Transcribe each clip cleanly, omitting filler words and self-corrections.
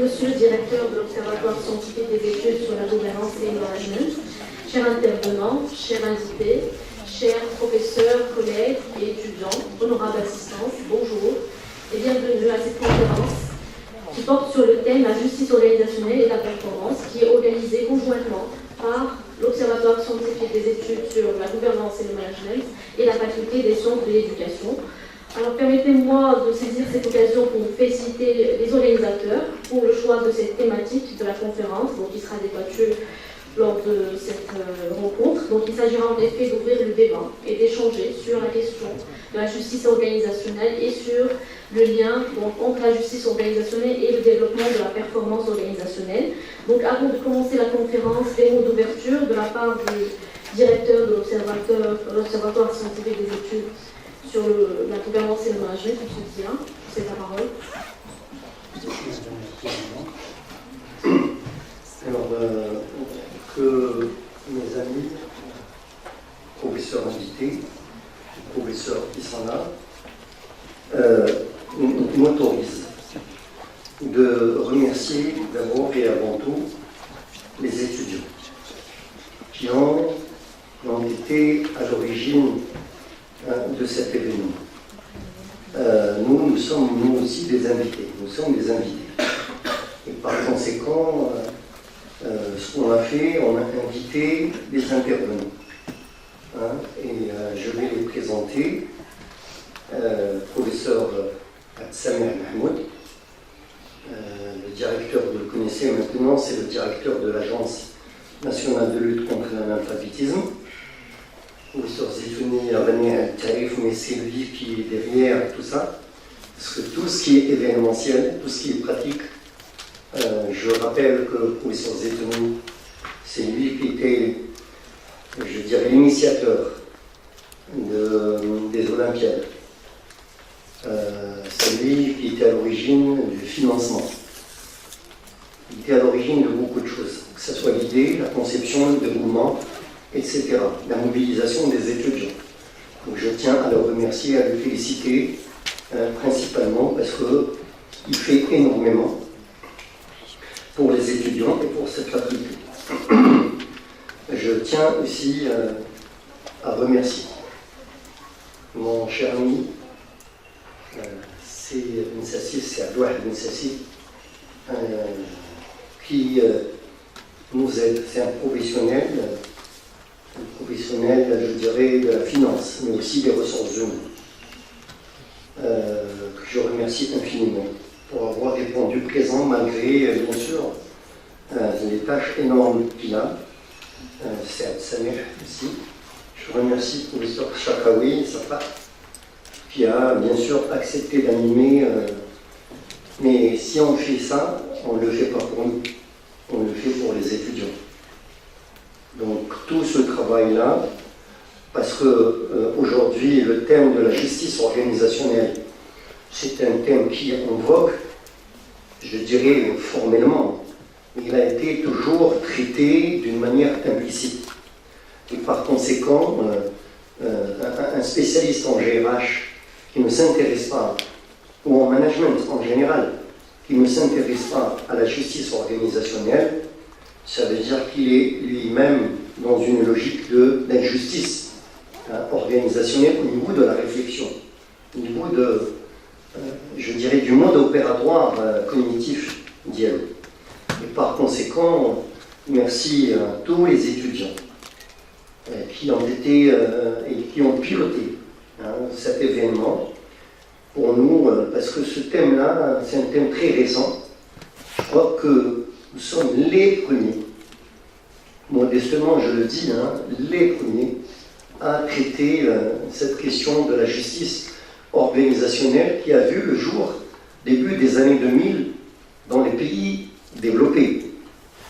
Monsieur le directeur de l'Observatoire scientifique des études sur la gouvernance et le management, chers intervenants, chers invités, chers professeurs, collègues et étudiants, honorables assistants, bonjour et bienvenue à cette conférence qui porte sur le thème la justice organisationnelle et la performance, qui est organisée conjointement par l'Observatoire scientifique des études sur la gouvernance et le management et la faculté des sciences de l'éducation. Alors permettez-moi de saisir cette occasion pour féliciter les organisateurs pour le choix de cette thématique de la conférence, qui sera débattue lors de cette rencontre. Donc il s'agira en effet d'ouvrir le débat et d'échanger sur la question de la justice organisationnelle et sur le lien entre la justice organisationnelle et le développement de la performance organisationnelle. Donc avant de commencer la conférence, des mots d'ouverture de la part du directeur de l'Observatoire scientifique des études sur la gouvernance et le management, M. Dia, c'est la parole. Alors, que mes amis, professeurs invités, professeurs qui sont là, m'autorisent de remercier d'abord et avant tout les étudiants qui ont été à l'origine de cet événement. Nous sommes nous aussi des invités, nous sommes des invités. Et par conséquent, ce qu'on a fait, on a invité des intervenants. Je vais les présenter. Professeur Samir Mahmoud, le directeur, vous le connaissez maintenant, c'est le directeur de l'Agence nationale de lutte contre l'analphabétisme. Professeur Zitouni Rani Al-Tarif, mais c'est lui qui est derrière tout ça. Parce que tout ce qui est événementiel, tout ce qui est pratique, je rappelle que le professeur Zitouni, c'est lui qui était, je dirais, l'initiateur des Olympiades. C'est lui qui était à l'origine du financement. Il était à l'origine de beaucoup de choses, que ce soit l'idée, la conception, le déroulement, etc. La mobilisation des étudiants. Donc je tiens à le remercier, à le féliciter, principalement parce qu'il fait énormément pour les étudiants et pour cette faculté. Je tiens aussi à remercier mon cher ami, c'est Abdouah Ben Sassi, qui nous aide. C'est un professionnel, je dirais, de la finance, mais aussi des ressources humaines, que je remercie infiniment pour avoir répondu présent malgré, bien sûr, les tâches énormes qu'il a. C'est Samir aussi. Je remercie le professeur Chakaoui, qui a bien sûr accepté d'animer, mais si on fait ça, on ne le fait pas pour nous, on le fait pour les étudiants. Donc tout ce travail-là, parce que aujourd'hui le thème de la justice organisationnelle, c'est un thème qui invoque, je dirais formellement, mais il a été toujours traité d'une manière implicite. Et par conséquent, un spécialiste en GRH qui ne s'intéresse pas, ou en management en général, qui ne s'intéresse pas à la justice organisationnelle, ça veut dire qu'il est lui-même dans une logique d'injustice organisationnelle au niveau de la réflexion, au niveau je dirais, du mode opératoire cognitif d'IALO. Et par conséquent, merci à tous les étudiants qui ont été et qui ont piloté cet événement pour nous, parce que ce thème-là, c'est un thème très récent. Je crois que nous sommes les premiers, modestement je le dis, les premiers à traiter cette question de la justice organisationnelle qui a vu le jour début des années 2000 dans les pays développés.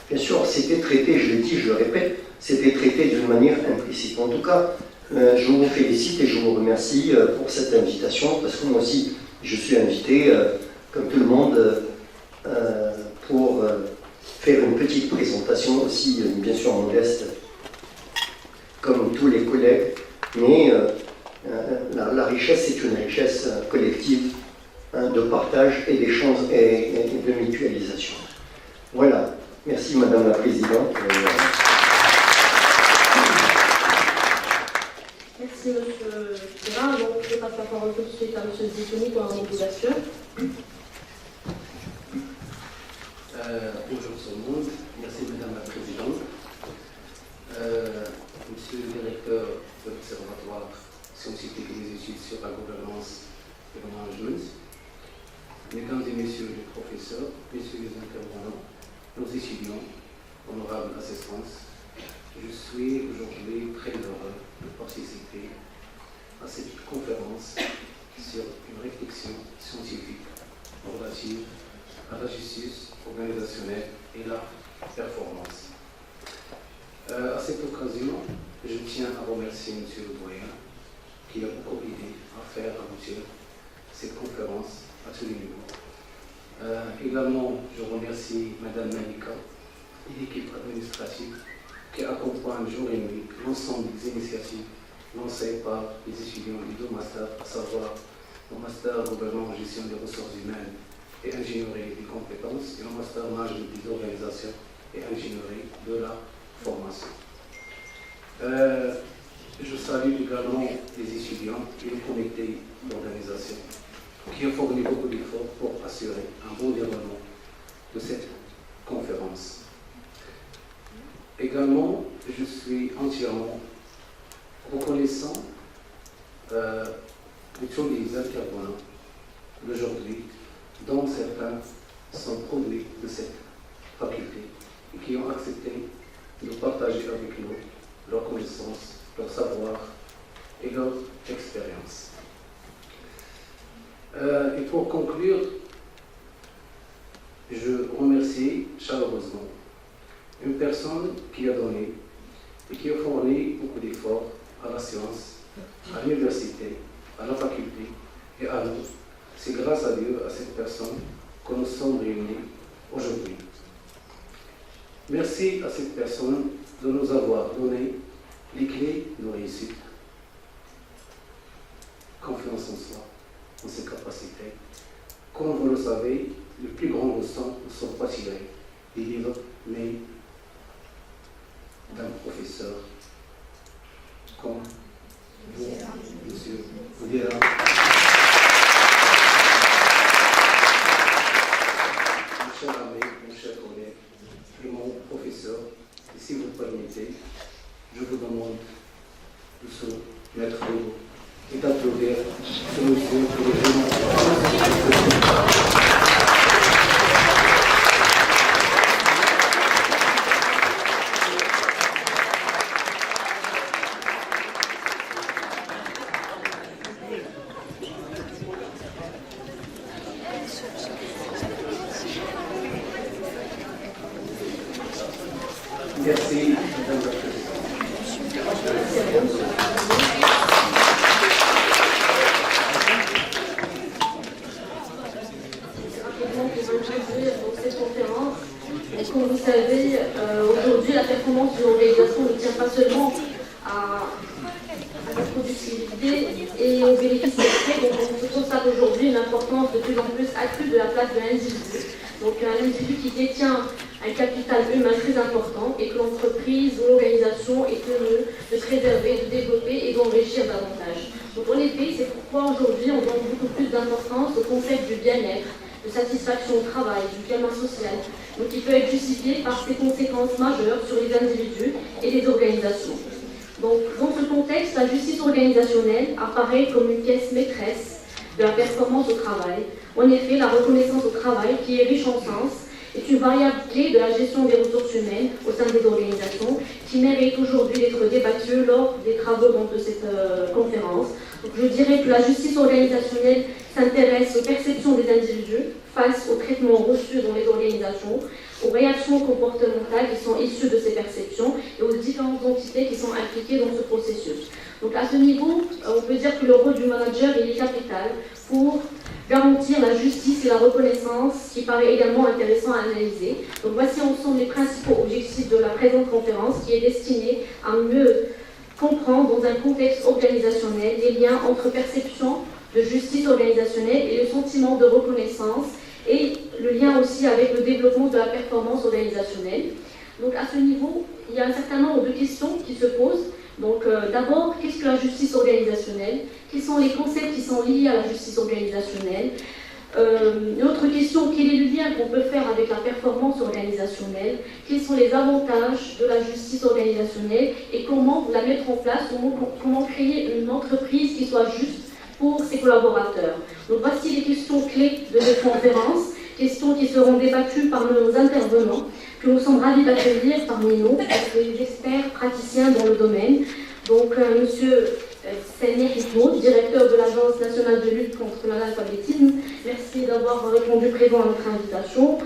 Bien sûr, c'était traité, je le dis, je le répète, c'était traité d'une manière implicite. En tout cas, je vous félicite et je vous remercie pour cette invitation, parce que moi aussi, je suis invité, comme tout le monde, pour faire une petite présentation aussi, bien sûr modeste, comme tous les collègues, mais la richesse, c'est une richesse collective de partage et d'échange et de mutualisation. Voilà. Merci Madame la Présidente. Merci Monsieur Gérard. Donc, je passe la parole tout de suite à Monsieur Zitouni pour la mobilisation. Bonjour tout le monde. Merci Madame la Présidente. Monsieur le Directeur de l'Observatoire scientifique et des études sur la gouvernance et le management, Mesdames et Messieurs les professeurs, Messieurs les intervenants, nos étudiants, honorables assistance, je suis aujourd'hui très heureux de participer à cette conférence sur une réflexion scientifique relative à la justice organisationnelle et la performance. À cette occasion, je tiens à remercier M. le doyen qui a beaucoup aidé à faire aboutir cette conférence à tous les niveaux. Également, je remercie Mme Malika et l'équipe administrative qui accompagne jour et nuit l'ensemble des initiatives lancées par les étudiants des deux masters, à savoir le master gouvernement gestion des ressources humaines et ingénierie des compétences et le master management des organisations et ingénierie de la formation. Je salue également les étudiants et le comité d'organisation qui ont fourni beaucoup d'efforts pour assurer un bon déroulement de cette conférence. Également, je suis entièrement reconnaissant de tous les intervenants d'aujourd'hui, dont certains sont produits de cette faculté et qui ont accepté de partager avec nous leur connaissance, leur savoir et leur expérience. Et pour conclure, je remercie chaleureusement une personne qui a donné et qui a fourni beaucoup d'efforts à la science, à l'université, à la faculté et à nous. C'est grâce à Dieu, à cette personne, que nous sommes réunis aujourd'hui. Merci à cette personne de nous avoir donné les clés de réussite. Confiance en soi, en ses capacités. Comme vous le savez, les plus grandes leçons ne sont pas tirées des livres, mais d'un professeur comme vous, Monsieur Boudera. Mon cher ami, mon cher collègue et mon professeur, et si vous le permettez, je vous demande de se mettre debout et d'applaudir ce monsieur pour le Merci, Madame la Présidente. Rapidement pour introduire cette conférence. Et comme vous savez, aujourd'hui, la performance d'une organisation ne tient pas seulement à sa productivité et aux bénéfices extraits. Donc, on constate aujourd'hui une importance de plus en plus accrue de la place de l'individu. Donc, un individu qui détient un capital humain très important et que l'entreprise ou l'organisation est tenue de se réserver, de développer et d'enrichir davantage. Donc, en effet, c'est pourquoi aujourd'hui, on donne beaucoup plus d'importance au concept du bien-être, de satisfaction au travail, du climat social, donc qui peut être justifié par ses conséquences majeures sur les individus et les organisations. Donc, dans ce contexte, la justice organisationnelle apparaît comme une pièce maîtresse de la performance au travail. En effet, la reconnaissance au travail, qui est riche en sens, est une variable clé de la gestion des ressources humaines au sein des organisations qui mérite aujourd'hui d'être débattue lors des travaux de cette conférence. Donc, je dirais que la justice organisationnelle s'intéresse aux perceptions des individus face aux traitements reçus dans les organisations, aux réactions comportementales qui sont issues de ces perceptions et aux différentes entités qui sont impliquées dans ce processus. Donc à ce niveau, on peut dire que le rôle du manager est capital pour garantir la justice et la reconnaissance, qui paraît également intéressant à analyser. Donc voici ensemble les principaux objectifs de la présente conférence qui est destinée à mieux comprendre dans un contexte organisationnel les liens entre perception, de justice organisationnelle et le sentiment de reconnaissance et le lien aussi avec le développement de la performance organisationnelle. Donc à ce niveau, il y a un certain nombre de questions qui se posent. Donc d'abord, qu'est-ce que la justice organisationnelle? Quels sont les concepts qui sont liés à la justice organisationnelle? Une autre question, quel est le lien qu'on peut faire avec la performance organisationnelle? Quels sont les avantages de la justice organisationnelle et comment la mettre en place, comment créer une entreprise qui soit juste pour ses collaborateurs? Donc voici les questions clés de cette conférence, questions qui seront débattues par nos intervenants, que nous sommes ravis d'accueillir parmi nous, des experts praticiens dans le domaine. Donc Monsieur Samih Hmoud, directeur de l'Agence nationale de lutte contre l'analphabétisme, merci d'avoir répondu présent à notre invitation.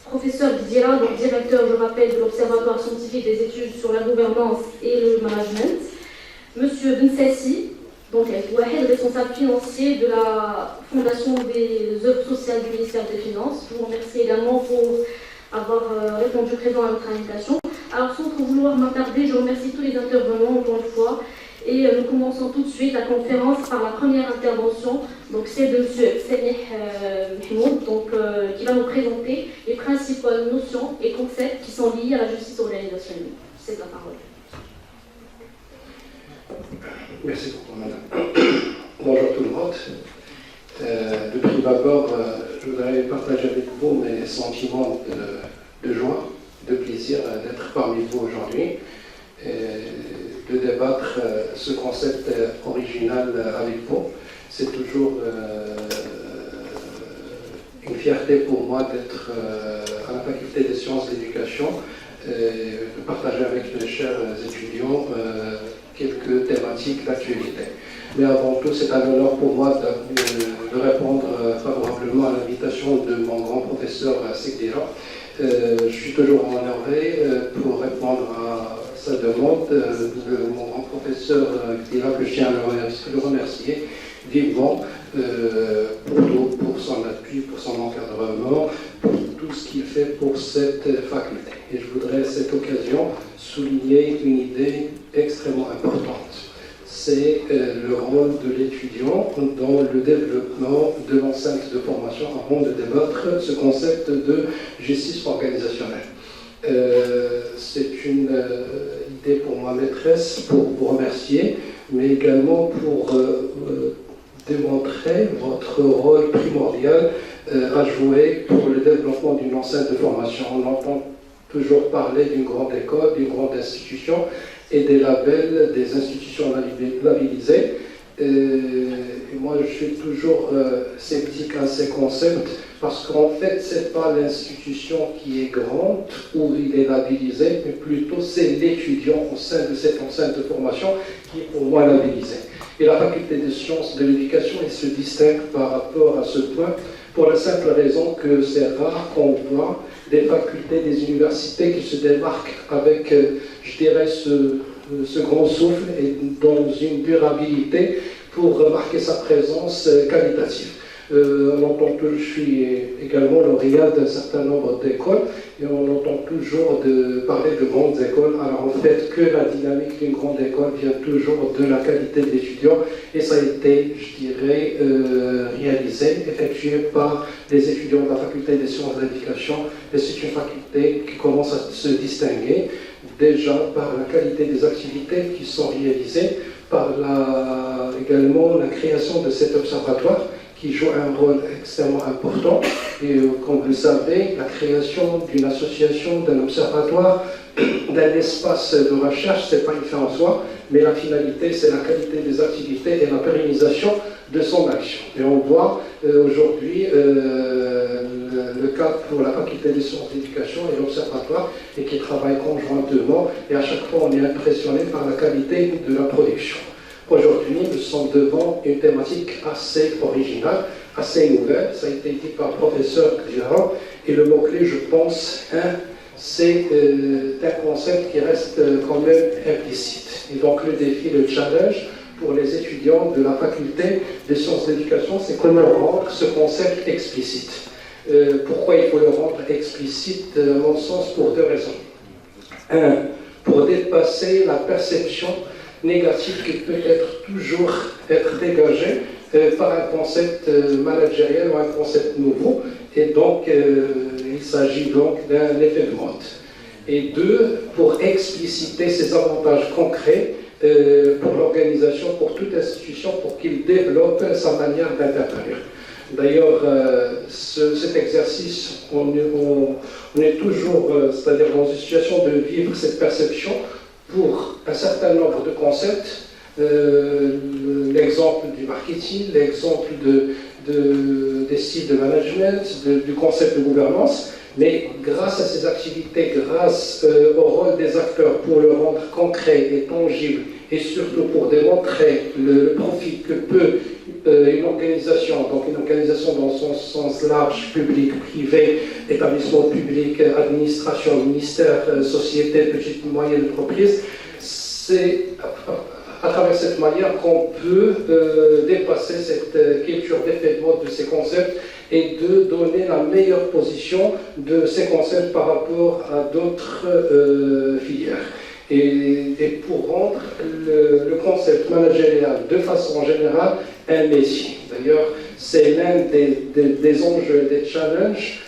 Professeur Dira, donc directeur, je rappelle, de l'Observatoire scientifique des études sur la gouvernance et le management. Monsieur Bensassi, donc responsable financier de la Fondation des œuvres sociales du ministère des Finances. Je vous remercie également pour avoir répondu présent à notre invitation. Alors sans trop vouloir m'attarder, je remercie tous les intervenants encore une fois. Et nous commençons tout de suite la conférence par la première intervention. Donc c'est de M. Samih Hmoud, qui va nous présenter les principales notions et concepts qui sont liés à la justice organisationnelle. C'est la parole. Merci beaucoup, madame. Bonjour tout le monde. De prime abord, je voudrais partager avec vous mes sentiments de joie, de plaisir d'être parmi vous aujourd'hui, de débattre ce concept original avec vous. C'est toujours une fierté pour moi d'être à la faculté des sciences de l'éducation, de partager avec mes chers étudiants quelques thématiques d'actualité. Mais avant tout, c'est un honneur pour moi de répondre favorablement à l'invitation de mon grand professeur Sekdira. Je suis toujours honoré pour répondre à sa demande de mon grand professeur Sekdira, que je tiens à le remercier vivement pour son appui, pour son encadrement, pour tout ce qu'il fait pour cette faculté. Et je voudrais à cette occasion souligner une idée extrêmement importante. C'est le rôle de l'étudiant dans le développement de l'enceinte de formation avant de débattre ce concept de justice organisationnelle. C'est une idée pour moi maîtresse, pour vous remercier, mais également pour démontrer votre rôle primordial à jouer pour le développement d'une enceinte de formation. On entend toujours parler d'une grande école, d'une grande institution et des labels des institutions labellisées. Et moi, je suis toujours sceptique à ces concepts parce qu'en fait, ce n'est pas l'institution qui est grande ou il est labellisé, mais plutôt c'est l'étudiant au sein de cette enceinte de formation qui est pour moi labellisé. Et la faculté des sciences de l'éducation se distingue par rapport à ce point pour la simple raison que c'est rare qu'on voit des facultés, des universités qui se démarquent avec, je dirais, ce grand souffle et dans une durabilité pour marquer sa présence qualitative. On entend je suis également lauréat d'un certain nombre d'écoles et on entend toujours parler de grandes écoles. Alors en fait que la dynamique d'une grande école vient toujours de la qualité de l'étudiant et ça a été, je dirais, réalisé, effectué par les étudiants de la faculté des sciences de l'éducation et c'est une faculté qui commence à se distinguer déjà par la qualité des activités qui sont réalisées, par également la création de cet observatoire qui joue un rôle extrêmement important. Et comme vous le savez, la création d'une association, d'un observatoire, d'un espace de recherche, ce n'est pas une fin en soi, mais la finalité, c'est la qualité des activités et la pérennisation de son action. Et on voit aujourd'hui le cas pour la faculté des sciences de l'éducation et l'observatoire, et qui travaillent conjointement, et à chaque fois on est impressionné par la qualité de la production. Aujourd'hui, nous sommes devant une thématique assez originale, assez nouvelle. Ça a été dit par le professeur Dira. Et le mot-clé, je pense, c'est un concept qui reste quand même implicite. Et donc le défi, le challenge pour les étudiants de la faculté des sciences de l'éducation, c'est comment rendre ce concept explicite. Pourquoi il faut le rendre explicite, à mon sens, pour deux raisons. Un, pour dépasser la perception négative qui peut toujours être dégagée par un concept managériel ou un concept nouveau. Et donc, il s'agit donc d'un effet de mode. Et deux, pour expliciter ces avantages concrets pour l'organisation, pour toute institution, pour qu'il développe sa manière d'intervenir. D'ailleurs, cet exercice, on est toujours, c'est-à-dire dans une situation de vivre cette perception pour un certain nombre de concepts. L'exemple du marketing, l'exemple des styles de management, du concept de gouvernance, mais grâce à ces activités, grâce au rôle des acteurs pour le rendre concret et tangible, et surtout pour démontrer le profit que peut une organisation, donc une organisation dans son sens large, public, privé, établissement public, administration, ministère, société, petite et moyenne entreprise, c'est à travers cette manière qu'on peut dépasser cette culture d'effet de mode de ces concepts et de donner la meilleure position de ces concepts par rapport à d'autres filières. Et pour rendre le concept managérial de façon générale un métier. D'ailleurs, c'est l'un des enjeux, des challenges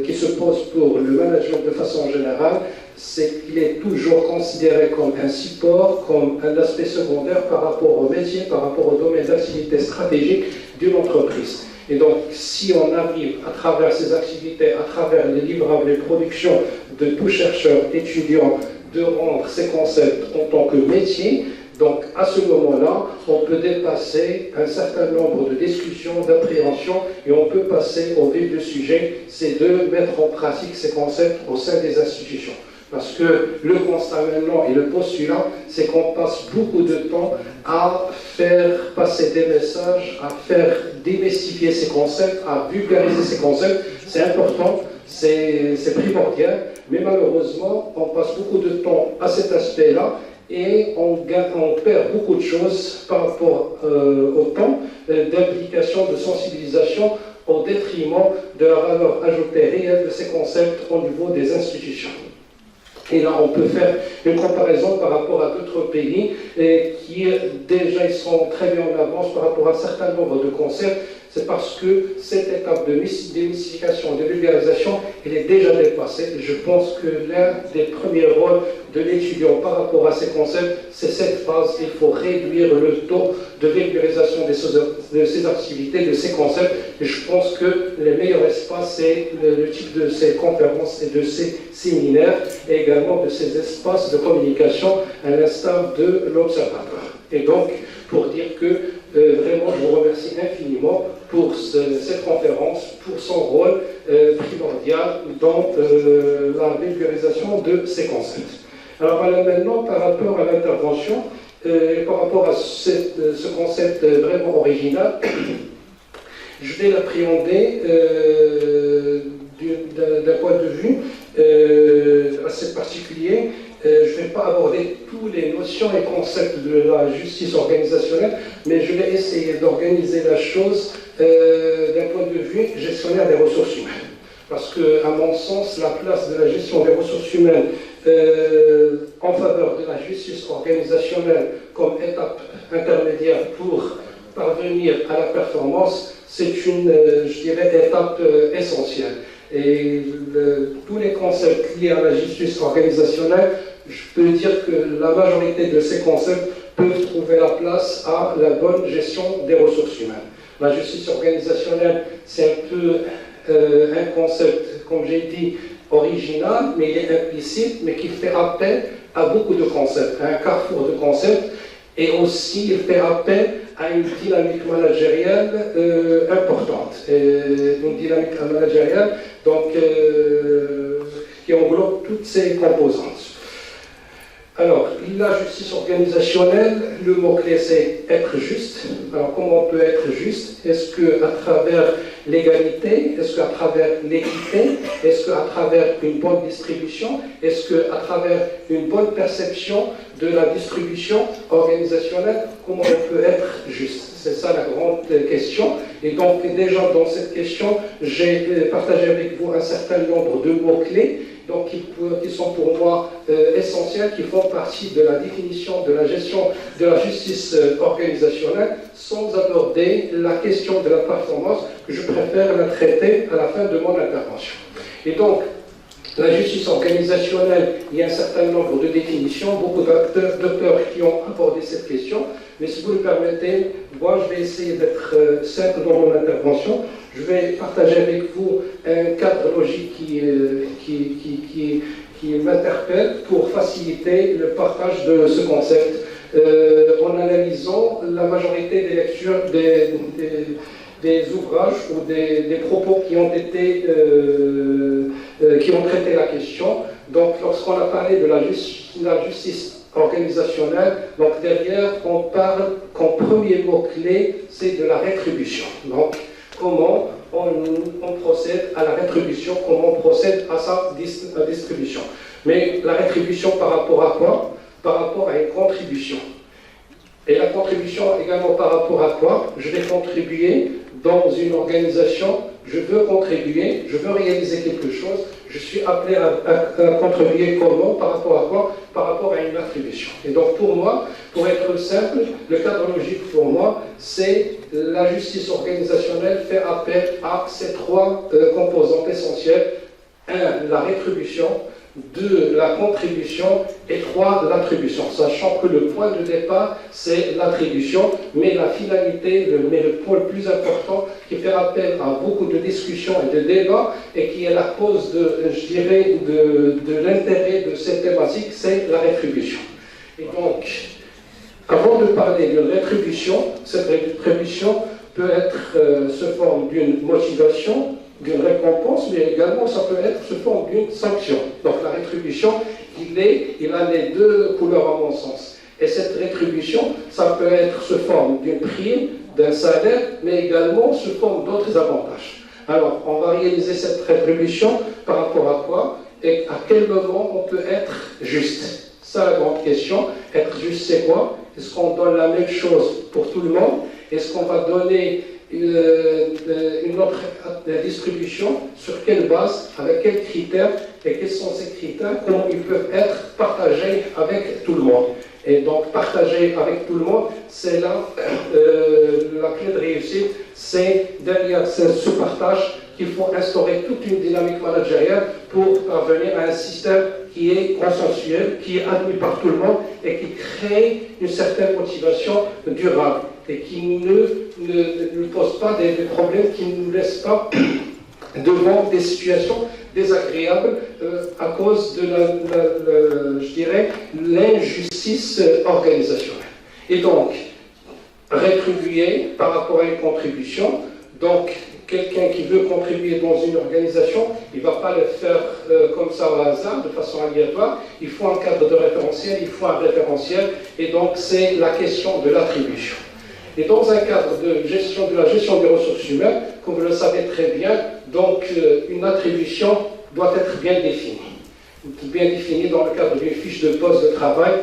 qui se posent pour le management de façon générale, c'est qu'il est toujours considéré comme un support, comme un aspect secondaire par rapport au métier, par rapport au domaine d'activité stratégique d'une entreprise. Et donc, si on arrive à travers ces activités, à travers les livrables, les productions de tout chercheur, étudiant, de rendre ces concepts en tant que métier, donc à ce moment-là, on peut dépasser un certain nombre de discussions, d'appréhensions, et on peut passer au vif du sujet, c'est de mettre en pratique ces concepts au sein des institutions. Parce que le constat maintenant et le postulat, c'est qu'on passe beaucoup de temps à faire passer des messages, à faire démystifier ces concepts, à vulgariser ces concepts. C'est important, c'est primordial, mais malheureusement, on passe beaucoup de temps à cet aspect-là et on perd beaucoup de choses par rapport au temps d'implication, de sensibilisation, au détriment de la valeur ajoutée réelle de ces concepts au niveau des institutions. Et là, on peut faire une comparaison par rapport à d'autres pays qui déjà ils sont très bien en avance par rapport à un certain nombre de concepts. C'est parce que cette étape de démystification, de vulgarisation, elle est déjà dépassée. Je pense que l'un des premiers rôles de l'étudiant par rapport à ces concepts, c'est cette phase. Il faut réduire le taux de vulgarisation de ces activités, de ces concepts. Et je pense que le meilleur espace, c'est le type de ces conférences et de ces séminaires, et également de ces espaces de communication à l'instar de l'observatoire. Et donc, pour dire que vraiment, je vous remercie infiniment pour cette conférence, pour son rôle primordial dans la vulgarisation de ces concepts. Alors maintenant, par rapport à l'intervention, par rapport à ce concept vraiment original, je vais l'appréhender d'un point de vue assez particulier. Je ne vais pas aborder toutes les notions et concepts de la justice organisationnelle, mais je vais essayer d'organiser la chose d'un point de vue gestionnaire des ressources humaines. Parce que, à mon sens, la place de la gestion des ressources humaines en faveur de la justice organisationnelle comme étape intermédiaire pour parvenir à la performance, c'est une, je dirais, étape essentielle. Et tous les concepts liés à la justice organisationnelle, je peux dire que la majorité de ces concepts peuvent trouver la place à la bonne gestion des ressources humaines. La justice organisationnelle, c'est un peu un concept, comme j'ai dit, original, mais il est implicite, mais qui fait appel à beaucoup de concepts, à un carrefour de concepts, et aussi il fait appel à une dynamique managériale importante, une dynamique managériale donc, qui englobe toutes ces composantes. Alors, la justice organisationnelle, le mot-clé c'est être juste. Alors, comment on peut être juste? Est-ce qu'à travers l'égalité? Est-ce qu'à travers l'équité? Est-ce qu'à travers une bonne distribution? Est-ce qu'à travers une bonne perception de la distribution organisationnelle? Comment on peut être juste? C'est ça la grande question. Et donc, déjà dans cette question, j'ai partagé avec vous un certain nombre de mots-clés donc, qui sont pour moi essentiels, qui font partie de la définition de la gestion de la justice organisationnelle, sans aborder la question de la performance, que je préfère la traiter à la fin de mon intervention. Et donc, la justice organisationnelle, il y a un certain nombre de définitions, beaucoup d'auteurs qui ont abordé cette question, mais si vous le permettez, moi je vais essayer d'être simple dans mon intervention. Je vais partager avec vous un cadre logique qui m'interpelle pour faciliter le partage de ce concept en analysant la majorité des lectures des ouvrages ou des propos qui ont été qui ont traité la question. Donc, lorsqu'on a parlé de la justice organisationnelle, donc derrière, on parle qu'en premier mot-clé, c'est de la rétribution. Donc, comment on procède à la rétribution, comment on procède à sa distribution. Mais la rétribution par rapport à quoi? Par rapport à une contribution. Et la contribution également par rapport à quoi? Je vais contribuer dans une organisation, je veux contribuer, je veux réaliser quelque chose, je suis appelé à contribuer comment? Par rapport à quoi? Par rapport à une attribution. Et donc pour moi, pour être simple, le cadre logique pour moi, c'est la justice organisationnelle fait appel à ces trois composantes essentielles. 1, la rétribution. 2, la contribution, et 3, l'attribution, sachant que le point de départ, c'est l'attribution, mais la finalité, le point le plus important qui fait appel à beaucoup de discussions et de débats, et qui est la cause je dirais, de l'intérêt de cette thématique, c'est la rétribution. Et donc, avant de parler d'une rétribution, cette rétribution peut être sous forme d'une motivation, d'une récompense, mais également ça peut être sous forme d'une sanction. Donc la rétribution, il a les deux couleurs à mon sens. Et cette rétribution, ça peut être sous forme d'une prime, d'un salaire, mais également sous forme d'autres avantages. Alors, on va réaliser cette rétribution par rapport à quoi et à quel moment on peut être juste. Ça, la grande question. Être juste, c'est quoi? Est-ce qu'on donne la même chose pour tout le monde? Est-ce qu'on va donner une autre distribution, sur quelle base, avec quels critères, et quels sont ces critères, comment ils peuvent être partagés avec tout le monde. Et donc partager avec tout le monde, c'est là la clé de réussite, c'est derrière ce partage qu'il faut instaurer toute une dynamique managériale pour parvenir à un système qui est consensuel, qui est admis par tout le monde et qui crée une certaine motivation durable et qui ne pose pas des problèmes, qui ne nous laisse pas devant des situations désagréables à cause de je dirais, l'injustice organisationnelle. Et donc, rétribuer par rapport à une contribution, donc quelqu'un qui veut contribuer dans une organisation, il ne va pas le faire comme ça au hasard, de façon aléatoire. Il faut un cadre de référentiel, il faut un référentiel, et donc c'est la question de l'attribution. Et dans un cadre de la gestion des ressources humaines, comme vous le savez très bien, donc une attribution doit être bien définie. Bien définie dans le cadre d'une fiche de poste de travail,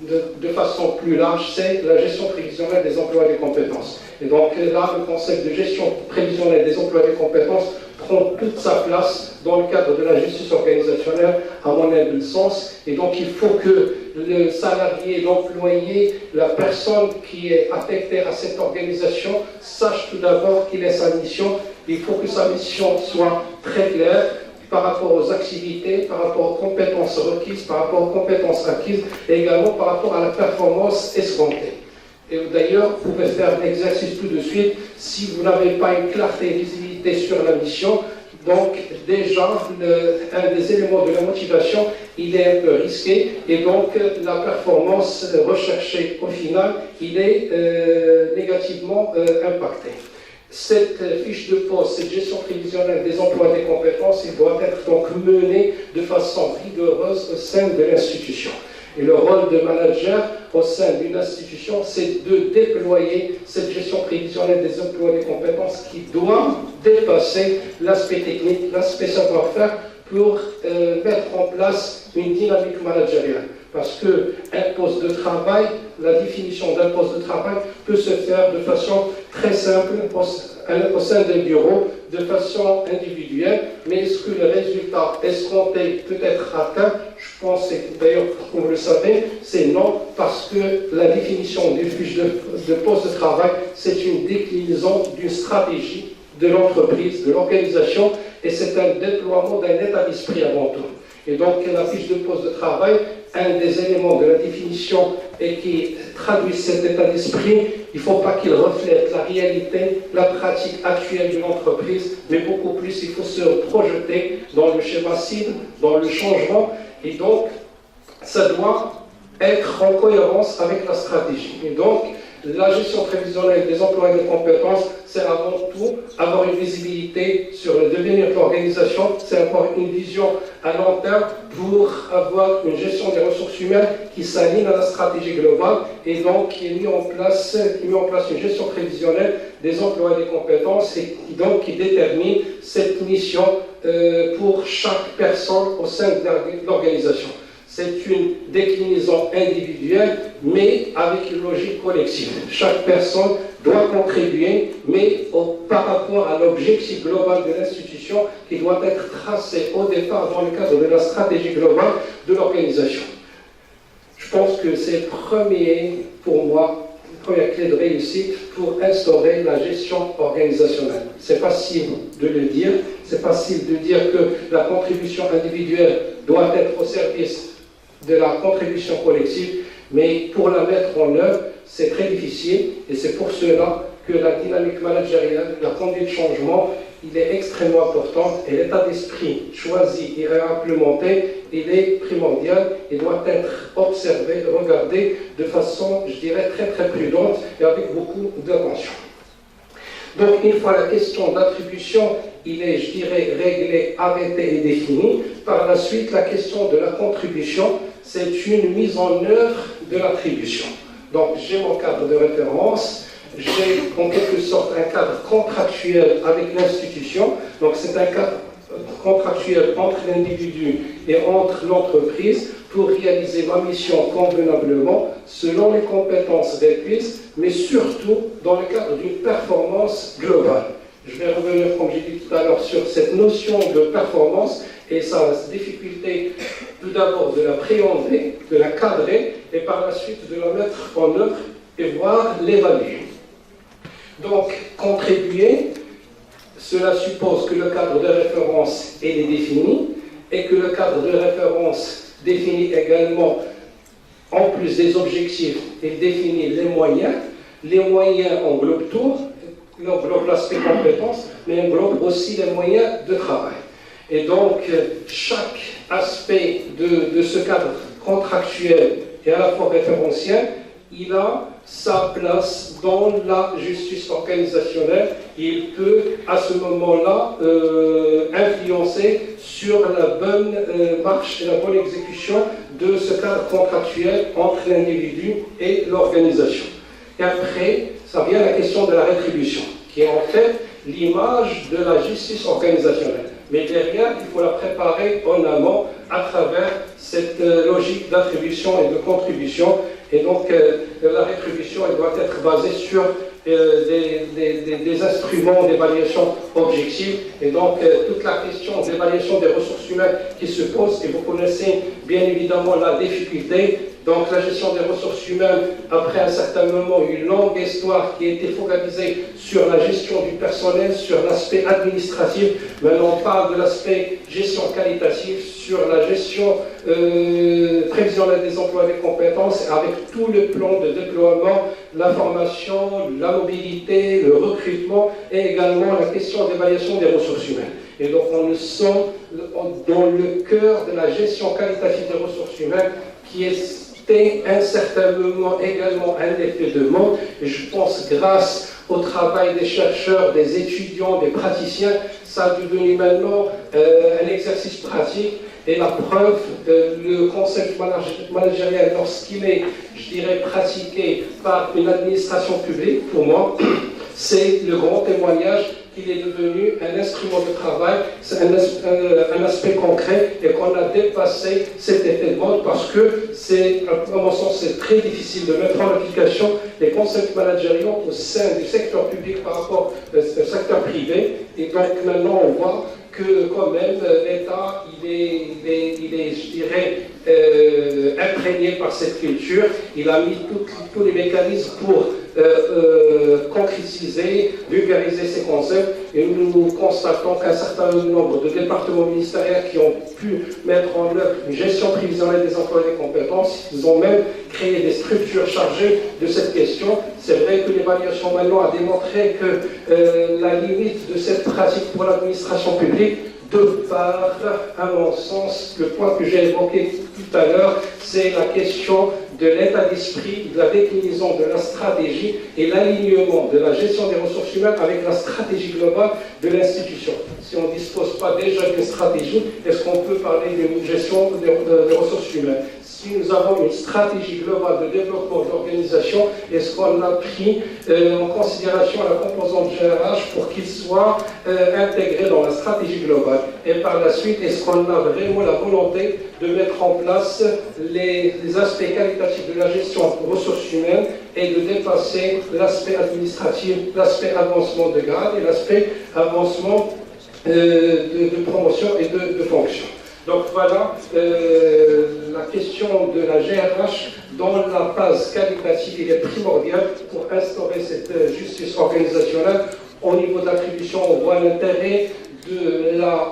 de façon plus large, c'est la gestion prévisionnelle des emplois et des compétences. Et donc là, le concept de gestion prévisionnelle des emplois et des compétences prend toute sa place dans le cadre de la justice organisationnelle, à mon humble sens. Et donc il faut que le salarié, l'employé, la personne qui est affectée à cette organisation sache tout d'abord quelle est sa mission. Il faut que sa mission soit très claire par rapport aux activités, par rapport aux compétences requises, par rapport aux compétences acquises, et également par rapport à la performance escomptée. Et d'ailleurs, vous pouvez faire l'exercice tout de suite si vous n'avez pas une clarté et visibilité sur la mission. Donc déjà, un des éléments de la motivation, il est un peu risqué, et donc la performance recherchée au final, il est négativement impacté. Cette fiche de poste, cette gestion prévisionnelle des emplois et des compétences, il doit être donc menée de façon rigoureuse au sein de l'institution. Et le rôle de manager au sein d'une institution, c'est de déployer cette gestion prévisionnelle des emplois et des compétences qui doit dépasser l'aspect technique, l'aspect savoir-faire pour mettre en place une dynamique managériale. Parce qu'un poste de travail, la définition d'un poste de travail peut se faire de façon très simple au sein d'un bureau, de façon individuelle, mais est-ce que le résultat escompté peut être atteint? Je pense, d'ailleurs, comme vous le savez, c'est non, parce que la définition d'une fiche de poste de travail, c'est une déclinaison d'une stratégie de l'entreprise, de l'organisation, et c'est un déploiement d'un état d'esprit avant tout. Et donc, la fiche de poste de travail, un des éléments de la définition et qui traduit cet état d'esprit, il ne faut pas qu'il reflète la réalité, la pratique actuelle d'une entreprise, mais beaucoup plus, il faut se projeter dans le schéma cible, dans le changement, et donc, ça doit être en cohérence avec la stratégie. Et donc, la gestion prévisionnelle des emplois et des compétences, c'est avant tout avoir une visibilité sur le devenir de l'organisation, c'est avoir une vision à long terme pour avoir une gestion des ressources humaines qui s'aligne à la stratégie globale et donc qui met en place une gestion prévisionnelle des emplois et des compétences et qui détermine cette mission pour chaque personne au sein de l'organisation. C'est une déclinaison individuelle, mais avec une logique collective. Chaque personne doit contribuer, mais par rapport à l'objectif global de l'institution qui doit être tracé au départ dans le cadre de la stratégie globale de l'organisation. Je pense que c'est pour moi, première clé de réussite pour instaurer la gestion organisationnelle. C'est facile de le dire, c'est facile de dire que la contribution individuelle doit être au service de la contribution collective, mais pour la mettre en œuvre, c'est très difficile et c'est pour cela que la dynamique managériale, la conduite de changement, il est extrêmement importante et l'état d'esprit choisi et implémenté, il est primordial et doit être observé, regardé de façon, je dirais, très très prudente et avec beaucoup d'attention. Donc, une fois la question d'attribution, il est, je dirais, réglé, arrêté et défini. Par la suite, la question de la contribution, c'est une mise en œuvre de l'attribution. Donc, j'ai mon cadre de référence, j'ai en quelque sorte un cadre contractuel avec l'institution. Donc, c'est un cadre contractuel entre l'individu et entre l'entreprise pour réaliser ma mission convenablement selon les compétences requises, mais surtout dans le cadre d'une performance globale. Je vais revenir, comme j'ai dit tout à l'heure, sur cette notion de performance et sa difficulté tout d'abord de la préhender, de la cadrer et par la suite de la mettre en œuvre et voir l'évaluer. Donc, contribuer, cela suppose que le cadre de référence est défini et que le cadre de référence définit également, en plus des objectifs, et définit les moyens. Les moyens englobent tout, englobent l'aspect compétence, mais englobent aussi les moyens de travail. Et donc, chaque aspect de ce cadre contractuel et à la fois référentiel, il a sa place dans la justice organisationnelle. Il peut, à ce moment-là, influencer sur la bonne marche et la bonne exécution de ce cadre contractuel entre l'individu et l'organisation. Et après, ça vient la question de la rétribution, qui est en fait l'image de la justice organisationnelle. Mais derrière, il faut la préparer en amont à travers cette logique d'attribution et de contribution. Et donc, la rétribution, elle doit être basée sur des instruments d'évaluation objective. Et donc, toute la question d'évaluation des ressources humaines qui se pose, et vous connaissez bien évidemment la difficulté. Donc, la gestion des ressources humaines, après un certain moment, une longue histoire qui a été focalisée sur la gestion du personnel, sur l'aspect administratif. Maintenant, on parle de l'aspect gestion qualitative, sur la gestion prévisionnelle des emplois et des compétences, avec tout le plan de déploiement, la formation, la mobilité, le recrutement, et également la question d'évaluation des ressources humaines. Et donc, on le sent dans le cœur de la gestion qualitative des ressources humaines, qui est un certain moment également un effet de mode, et je pense grâce au travail des chercheurs, des étudiants, des praticiens, ça a devenu maintenant un exercice pratique, et la preuve, le concept managérial, lorsqu'il est, je dirais, pratiqué par une administration publique, pour moi, c'est le grand témoignage qu'il est devenu un instrument de travail, c'est un aspect concret et qu'on a dépassé cet effet de mode parce que c'est, à mon sens, c'est très difficile de mettre en application les concepts managériaux au sein du secteur public par rapport au secteur privé. Et donc maintenant on voit que quand même l'État, il est, je dirais, imprégné par cette culture. Il a mis tous les mécanismes pour concrétiser, vulgariser ces concepts. Et nous constatons qu'un certain nombre de départements ministériels qui ont pu mettre en œuvre une gestion prévisionnelle des emplois et des compétences, ils ont même créé des structures chargées de cette question. C'est vrai que l'évaluation maintenant a démontré que la limite de cette pratique pour l'administration publique, de par, à mon sens, le point que j'ai évoqué tout à l'heure, c'est la question de l'état d'esprit, de la déclinaison de la stratégie et l'alignement de la gestion des ressources humaines avec la stratégie globale de l'institution. Si on ne dispose pas déjà d'une stratégie, est-ce qu'on peut parler d'une gestion des ressources humaines? Si nous avons une stratégie globale de développement de l'organisation, est-ce qu'on a pris en considération la composante GRH pour qu'il soit intégré dans la stratégie globale? Et par la suite, est-ce qu'on a vraiment la volonté de mettre en place les aspects qualitatifs de la gestion des ressources humaines et de dépasser l'aspect administratif, l'aspect avancement de grade et l'aspect avancement de promotion et de fonction? Donc voilà la question de la GRH dans la phase qualitative, il est primordial pour instaurer cette justice organisationnelle. Au niveau d'attribution, on voit l'intérêt de la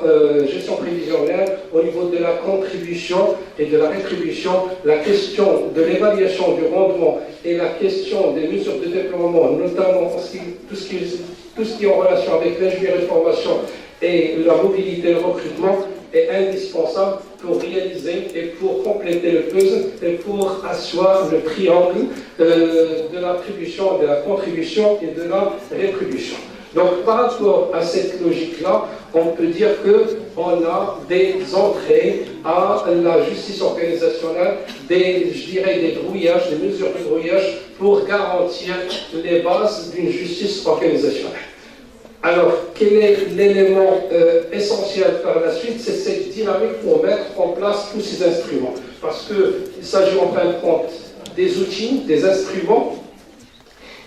gestion prévisionnelle, au niveau de la contribution et de la rétribution, la question de l'évaluation du rendement et la question des mesures de déploiement, notamment tout ce qui est en relation avec l'ingénierie de formation et la mobilité et le recrutement, est indispensable pour réaliser et pour compléter le puzzle et pour asseoir le triangle de l'attribution, de la contribution et de la rétribution. Donc par rapport à cette logique-là, on peut dire qu'on a des entrées à la justice organisationnelle, je dirais des brouillages, des mesures de brouillage pour garantir les bases d'une justice organisationnelle. Alors, quel est l'élément essentiel par la suite? C'est cette dynamique pour mettre en place tous ces instruments. Parce qu'il s'agit en fin de compte des outils, des instruments,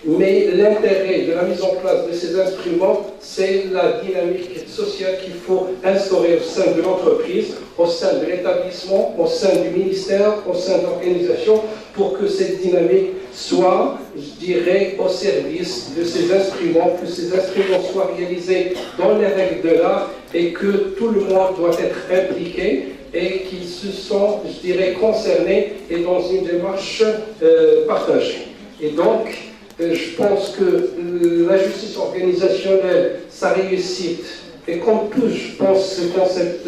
mais l'intérêt de la mise en place de ces instruments, c'est la dynamique sociale qu'il faut instaurer au sein de l'entreprise, au sein de l'établissement, au sein du ministère, au sein de l'organisation, pour que cette dynamique soit, je dirais, au service de ces instruments, que ces instruments soient réalisés dans les règles de l'art et que tout le monde doit être impliqué et qu'ils se sont, je dirais, concernés et dans une démarche partagée. Et donc, je pense que la justice organisationnelle, sa réussite, et comme tout, je pense, ce concept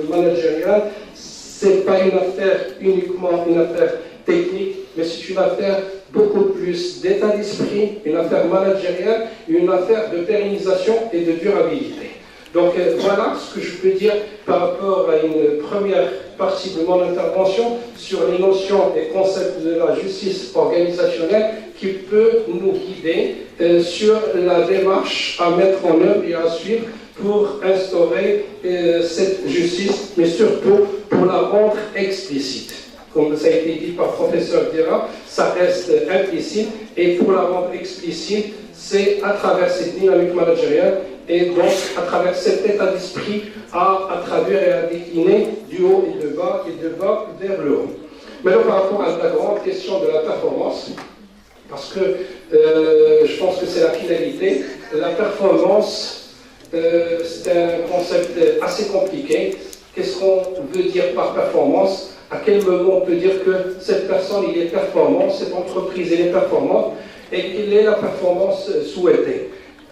managérial, c'est pas une affaire uniquement une affaire technique, mais c'est une affaire beaucoup plus d'état d'esprit, une affaire managériale, une affaire de pérennisation et de durabilité. Donc voilà ce que je peux dire par rapport à une première partie de mon intervention sur les notions et concepts de la justice organisationnelle qui peut nous guider sur la démarche à mettre en œuvre et à suivre pour instaurer cette justice, mais surtout pour la rendre explicite. Comme ça a été dit par le professeur Dira, ça reste implicite et pour la rendre explicite, c'est à travers cette dynamique managériale et donc à travers cet état d'esprit à travers et à décliner du haut et de bas vers le haut. Maintenant par rapport à la grande question de la performance, parce que je pense que c'est la finalité, la performance c'est un concept assez compliqué. Qu'est-ce qu'on veut dire par performance? À quel moment on peut dire que cette personne il est performante, cette entreprise elle est performante, et quelle est la performance souhaitée?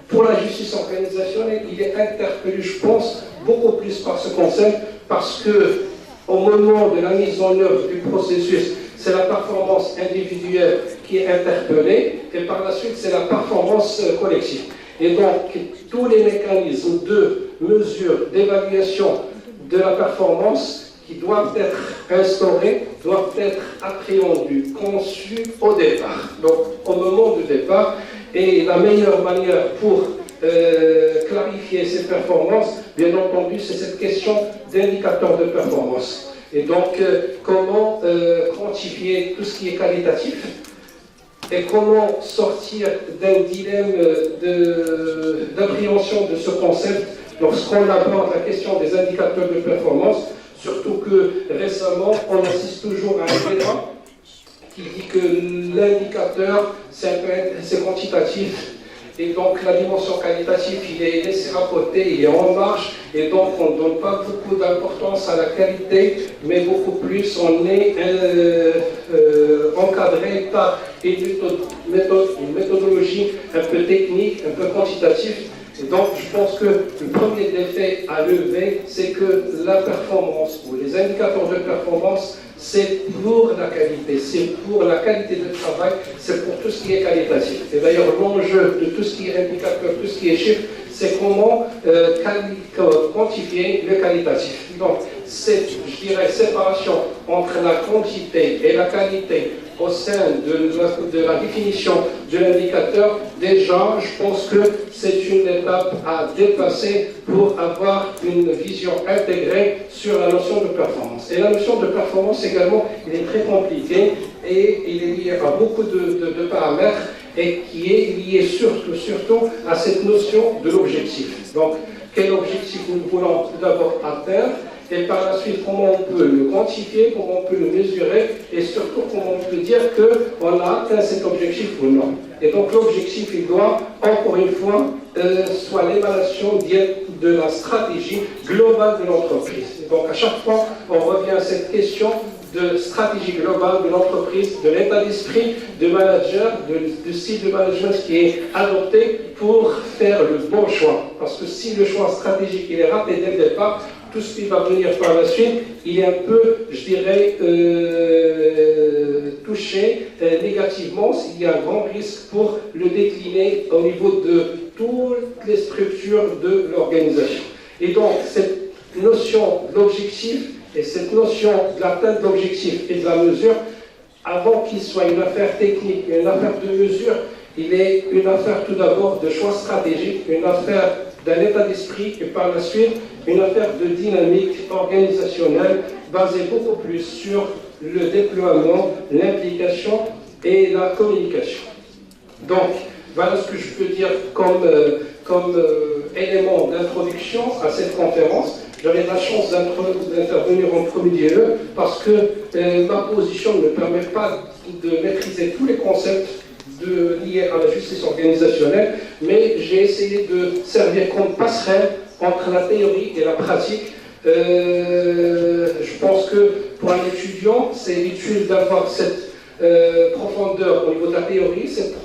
Pour la justice organisationnelle, il est interpellé, je pense, beaucoup plus par ce concept, parce que au moment de la mise en œuvre du processus, c'est la performance individuelle qui est interpellée, et par la suite, c'est la performance collective. Et donc, tous les mécanismes de mesure, d'évaluation de la performance qui doivent être instaurés, doivent être appréhendus, conçus au départ. Donc, au moment du départ, Et la meilleure manière pour clarifier ces performances, bien entendu, c'est cette question d'indicateurs de performance. Et donc, comment quantifier tout ce qui est qualitatif et comment sortir d'un dilemme d'appréhension de ce concept lorsqu'on aborde la question des indicateurs de performance, surtout que récemment, on assiste toujours à un débat qui dit que l'indicateur, c'est quantitatif. Et donc la dimension qualitative, il est laissé à côté, il est en marche, et donc on ne donne pas beaucoup d'importance à la qualité, mais beaucoup plus on est encadré par une méthodologie un peu technique, un peu quantitative. Et donc je pense que le premier défi à lever, c'est que la performance ou les indicateurs de performance, c'est pour la qualité, c'est pour la qualité de travail, c'est pour tout ce qui est qualitatif. Et d'ailleurs, l'enjeu de tout ce qui est indicateur, tout ce qui est chiffre, c'est comment quantifier le qualitatif. Donc, cette, je dirais, séparation entre la quantité et la qualité au sein de la définition de l'indicateur, déjà, je pense que c'est une étape à dépasser pour avoir une vision intégrée sur la notion de performance. Et la notion de performance également, il est très compliqué et il est lié à beaucoup de paramètres et qui est lié surtout à cette notion de l'objectif. Donc, quel objectif nous voulons tout d'abord atteindre? Et par la suite, comment on peut le quantifier, comment on peut le mesurer, et surtout comment on peut dire qu'on a atteint cet objectif ou non. Et donc l'objectif, il doit, encore une fois, soit l'émanation de la stratégie globale de l'entreprise. Et donc à chaque fois, on revient à cette question de stratégie globale de l'entreprise, de l'état d'esprit de manager, du style de management qui est adopté pour faire le bon choix. Parce que si le choix stratégique il est raté dès le départ, tout ce qui va venir par la suite, il est un peu, je dirais, touché négativement. Il y a un grand risque pour le décliner au niveau de toutes les structures de l'organisation. Et donc, cette notion d'objectif et cette notion de l'atteinte de l'objectif et de la mesure, avant qu'il soit une affaire technique, une affaire de mesure, il est une affaire tout d'abord de choix stratégique, une affaire d'un état d'esprit et par la suite une affaire de dynamique organisationnelle basée beaucoup plus sur le déploiement, l'implication et la communication. Donc, voilà ce que je peux dire comme élément d'introduction à cette conférence. J'avais la chance d'intervenir en premier lieu parce que ma position ne me permet pas de maîtriser tous les concepts liés à la justice organisationnelle, mais j'ai essayé de servir comme passerelle entre la théorie et la pratique. Je pense que pour un étudiant, c'est utile d'avoir cette profondeur au niveau de la théorie, cette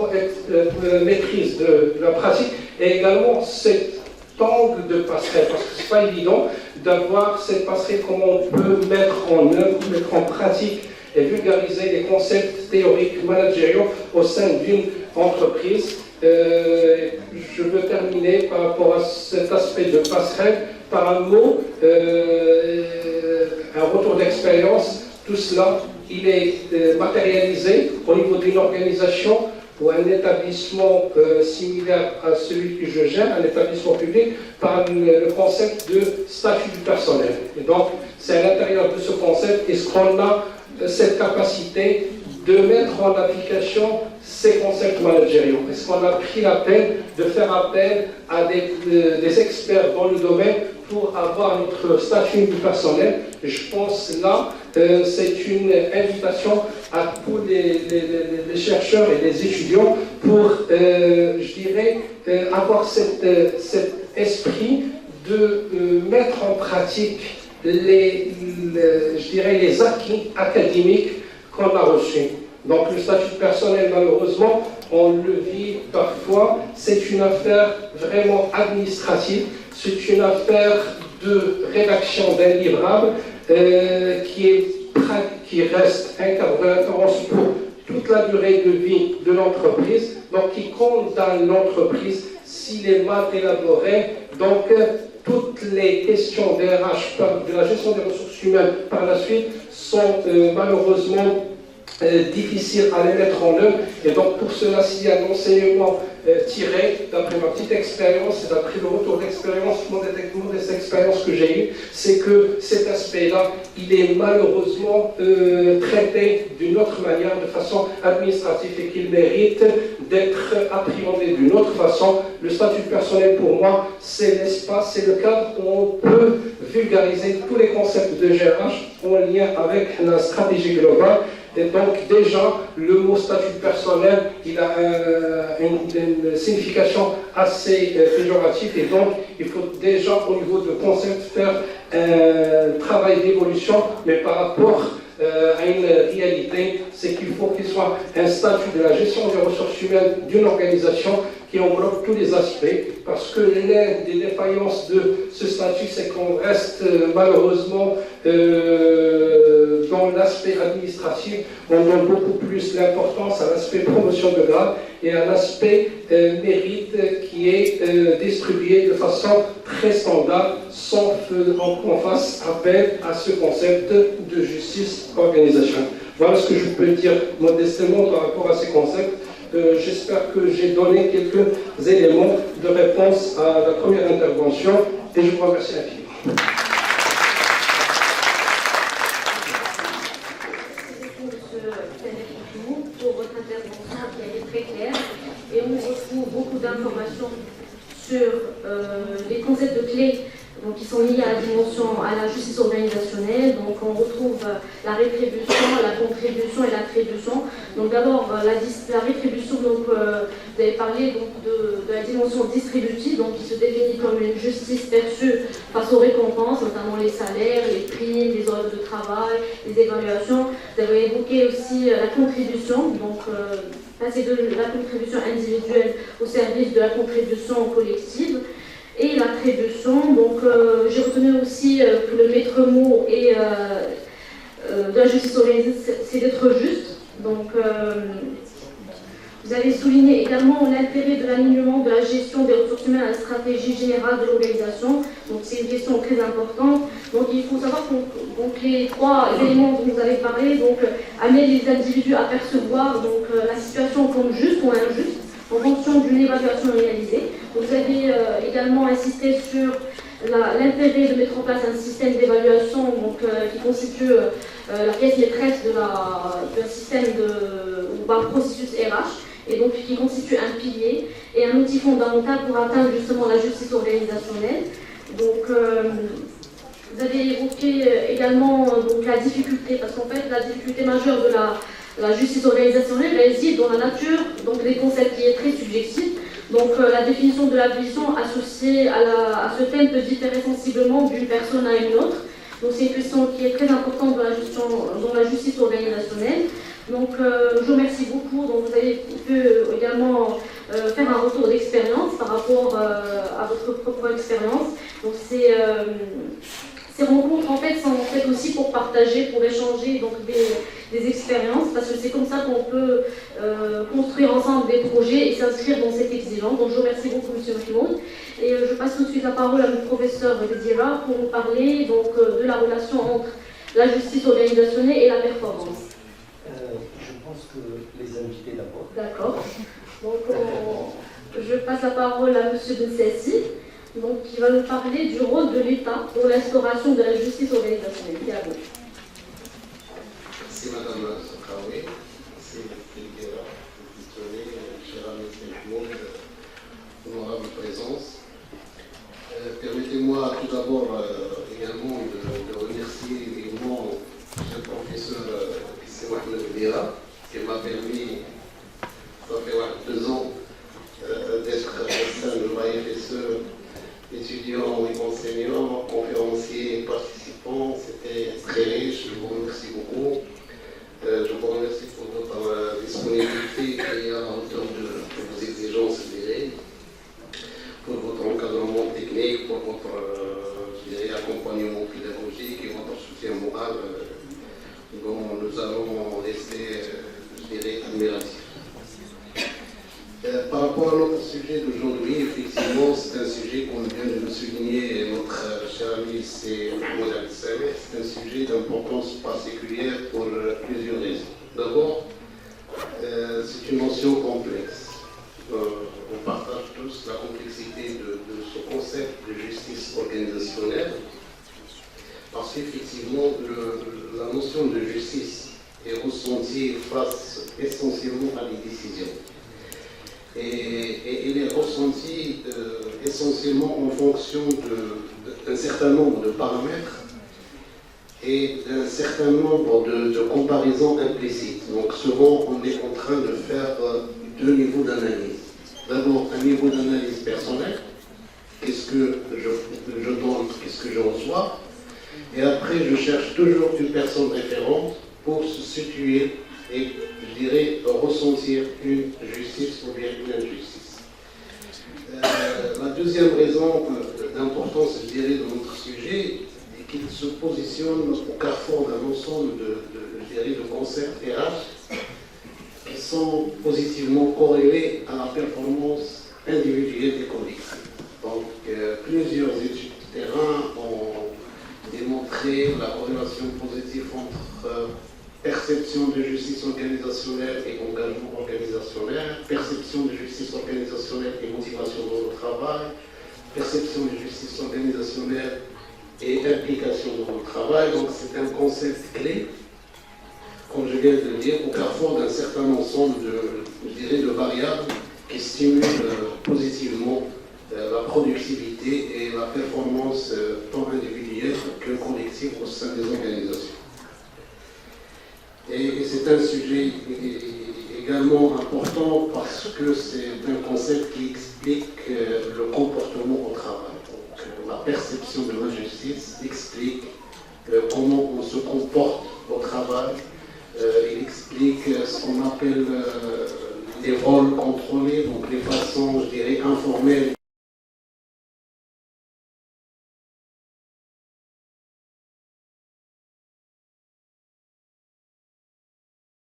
maîtrise de la pratique, et également cet angle de passerelle, parce que c'est pas évident d'avoir cette passerelle, comment on peut mettre en œuvre, mettre en pratique et vulgariser les concepts théoriques managériaux au sein d'une entreprise. Je veux terminer par rapport à cet aspect de passerelle par un mot, un retour d'expérience. Tout cela, il est matérialisé au niveau d'une organisation ou un établissement similaire à celui que je gère, un établissement public, par le concept de statut du personnel. Et donc, c'est à l'intérieur de ce concept, est-ce qu'on a cette capacité de mettre en application ces concepts managériaux? Est-ce qu'on a pris la peine de faire appel à des experts dans le domaine pour avoir notre statut du personnel? Et je pense là, c'est une invitation à tous les chercheurs et les étudiants pour, je dirais, avoir cet esprit de mettre en pratique je dirais, les acquis académiques qu'on a reçus. Donc le statut personnel, malheureusement, on le vit parfois, c'est une affaire vraiment administrative, c'est une affaire de rédaction d'un livrable qui reste un cadre de référence pour toute la durée de vie de l'entreprise, donc qui compte dans l'entreprise s'il est mal élaboré. Donc toutes les questions des RH, de la gestion des ressources humaines par la suite, sont malheureusement difficile à les mettre en œuvre. Et donc pour cela, s'il y a un enseignement tiré d'après ma petite expérience et d'après le retour d'expérience, modeste expérience que j'ai eue, c'est que cet aspect-là, il est malheureusement traité d'une autre manière, de façon administrative, et qu'il mérite d'être appréhendé d'une autre façon. Le statut personnel, pour moi, c'est l'espace, c'est le cadre où on peut vulgariser tous les concepts de GRH en lien avec la stratégie globale. Et donc déjà, le mot statut personnel, il a une signification assez péjorative, et donc il faut déjà au niveau de concept faire un travail d'évolution, mais par rapport à une réalité, c'est qu'il faut qu'il soit un statut de la gestion des ressources humaines d'une organisation qui englobe tous les aspects, parce que l'une des défaillances de ce statut, c'est qu'on reste malheureusement dans l'aspect administratif. On donne beaucoup plus l'importance à l'aspect promotion de grade et à l'aspect mérite qui est distribué de façon très standard, sans qu'on fasse appel à ce concept de justice organisation. Voilà ce que je peux dire modestement par rapport à ces concepts. J'espère que j'ai donné quelques éléments de réponse à la première intervention, et je vous remercie infiniment. Pour votre intervention qui a été très claire, et on retrouve beaucoup d'informations sur les concepts de clés donc, qui sont liés à la dimension, à la justice organisationnelle. Donc on retrouve la rétribution, la contribution et l'attribution. Donc d'abord la rétribution, donc, vous avez parlé donc, de la dimension distributive, donc qui se définit comme une justice perçue face aux récompenses, notamment les salaires, les primes, les horaires de travail, les évaluations. Vous avez évoqué aussi la contribution, donc passer de la contribution individuelle au service de la contribution collective. Et l'attribution, donc j'ai retenu aussi que le maître mot de la justice organisée, c'est d'être juste. Donc vous avez souligné également l'intérêt de l'alignement de la gestion des ressources humaines à la stratégie générale de l'organisation. Donc c'est une question très importante. Donc il faut savoir que les trois éléments dont vous avez parlé, donc amener les individus à percevoir donc, la situation comme juste ou injuste, en fonction d'une évaluation réalisée. Vous avez également insisté sur l'intérêt de mettre en place un système d'évaluation qui constitue la pièce maîtresse d'un système d'un processus RH, et donc qui constitue un pilier et un outil fondamental pour atteindre justement la justice organisationnelle. Donc, vous avez évoqué également donc, la difficulté, parce qu'en fait la difficulté majeure de la justice organisationnelle réside dans la nature donc des concepts qui est très subjectif. Donc la définition de la vision associée à ce thème peut différer sensiblement d'une personne à une autre. Donc c'est une question qui est très importante dans la justice organisationnelle. Donc je vous remercie beaucoup. Donc vous avez pu également faire un retour d'expérience par rapport à votre propre expérience. Donc ces rencontres en fait sont faites aussi pour partager, pour échanger donc des expériences, parce que c'est comme ça qu'on peut construire ensemble des projets et s'inscrire dans cette exigence. Donc je vous remercie beaucoup M. Mahmoud. Et je passe tout de suite la parole à mon professeur Dira pour nous parler donc, de la relation entre la justice organisationnelle et la performance. Je pense que les invités d'abord. D'accord. Donc je passe la parole à M. Bensessi, donc qui va nous parler du rôle de l'État pour l'instauration de la justice organisationnelle. C'est à vous. Merci Madame Sokawe, merci M. Dira, cher ami Mahmoud, honorable présence. Permettez-moi tout d'abord également de remercier vivement le professeur Mahmoud Dira, qui m'a permis, ça fait 2 ans, d'être au sein de l'AFSE, étudiants et enseignants, conférenciers et participants. C'était très riche, je vous remercie beaucoup. Je vous remercie pour votre disponibilité et à la hauteur de vos exigences, je dirais, pour votre encadrement technique, pour votre accompagnement pédagogique et votre soutien moral, dont nous allons rester, je dirais, admiratifs. Par rapport à notre sujet d'aujourd'hui, effectivement, c'est un sujet, comme vient de le souligner notre cher ami, c'est Mahmoud Al-Sameh, c'est un sujet d'importance particulière pour plusieurs raisons. D'abord, organisationnelle, parce qu'effectivement, la notion de justice est ressentie face essentiellement à des décisions. Et elle est ressentie essentiellement en fonction d'un certain nombre de paramètres et d'un certain nombre de comparaisons implicites. Donc souvent, on est en train de faire deux niveaux d'analyse. D'abord, un niveau d'analyse personnelle, qu'est-ce que je donne, qu'est-ce que je reçois, et après, je cherche toujours une personne référente pour se situer et, je dirais, ressentir une justice ou bien une injustice. La deuxième raison d'importance, je dirais, de notre sujet, est qu'il se positionne au carrefour d'un ensemble de concepts RH qui sont positivement corrélés à la performance individuelle et collective. Donc, plusieurs études de terrain ont démontré la corrélation positive entre perception de justice organisationnelle et engagement organisationnel, perception de justice organisationnelle et motivation dans le travail, perception de justice organisationnelle et implication dans le travail. Donc c'est un concept clé, comme je viens de le dire, au carrefour d'un certain ensemble de variables qui stimulent positivement la productivité et la performance tant individuelle que collective au sein des organisations. Et c'est un sujet également important parce que c'est un concept qui explique le comportement au travail. Donc, la perception de l'injustice explique comment on se comporte au travail. Il explique ce qu'on appelle les rôles contrôlés, donc les façons, je dirais, informelles